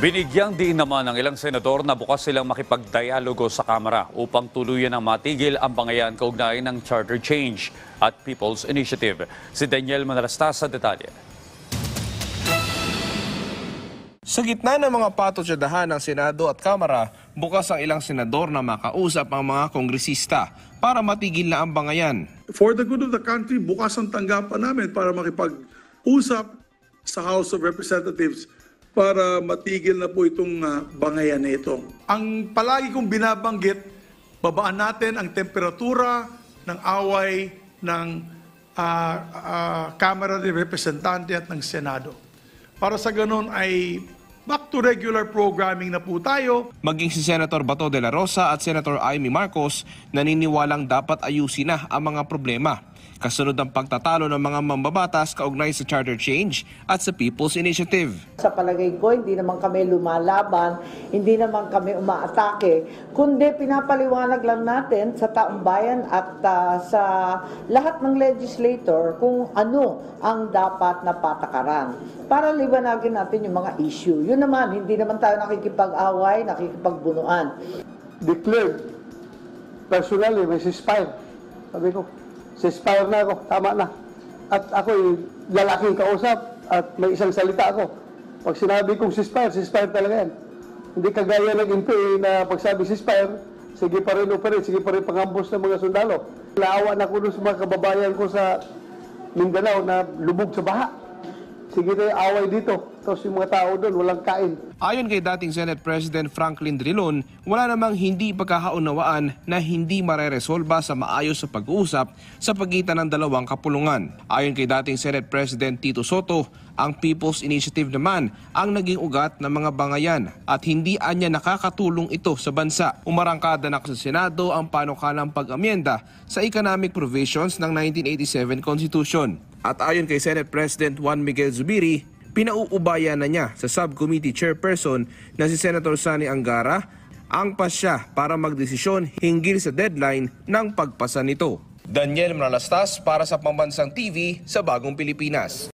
Binigyang diin naman ng ilang senador na bukas silang makipagdialogo sa Kamara upang tuluyan ang matigil ang bangayan kaugnay ng charter change at People's Initiative. Si Daniel Manalastas sa detalye. Sa gitna ng mga patotsadahan ng Senado at Kamara, bukas ang ilang senador na makausap ang mga kongresista para matigil na ang bangayan. For the good of the country, bukas ang tanggapan namin para makipag-usap sa House of Representatives para matigil na po itong bangayan na ito. Ang palagi kong binabanggit, babaan natin ang temperatura ng away ng Kamara de Representante at ng Senado. Para sa ganun ay back to regular programming na po tayo. Maging si Senator Bato de la Rosa at Senator Amy Marcos naniniwalang dapat ayusin na ang mga problema. Kasunod ng pagtatalo ng mga mambabatas kaugnay sa charter change at sa People's Initiative. Sa palagay ko, hindi naman kami lumalaban, hindi naman kami umaatake, kundi pinapaliwanag lang natin sa taong bayan at sa lahat ng legislator kung ano ang dapat na patakaran. Para liwanagin natin yung mga issue. Yun naman, hindi naman tayo nakikipag-away, nakikipagbunuan. Declared, personally, may ceasefire. Sabi ko, ceasefire na ako, tama na. At ako'y lalaking kausap at may isang salita ako. Pag sinabi kong ceasefire, ceasefire talaga yan. Hindi kagaya ng MP na pagsabi ceasefire, sige pa rin operate, sige pa rin pangambos ng mga sundalo. Naawa na ko doon sa mga kababayan ko sa Mindanao na lubog sa baha. Sige na away dito. Tapos yung mga tao doon, walang kain. Ayon kay dating Senate President Franklin Drilon, wala namang hindi pagkakaunawaan na hindi mareresolba sa maayos sa pag-uusap sa pagitan ng dalawang kapulungan. Ayon kay dating Senate President Tito Soto, ang People's Initiative naman ang naging ugat ng mga bangayan at hindi anya nakakatulong ito sa bansa. Umarangkada na sa Senado ang panukalang pag-amyenda sa economic provisions ng 1987 Constitution. At ayon kay Senate President Juan Miguel Zubiri, pinauubaya na niya sa subcommittee chairperson na si Senator Sani Angara ang pasya para magdesisyon hinggil sa deadline ng pagpasa nito. Daniel Manalastas para sa Pambansang TV sa Bagong Pilipinas.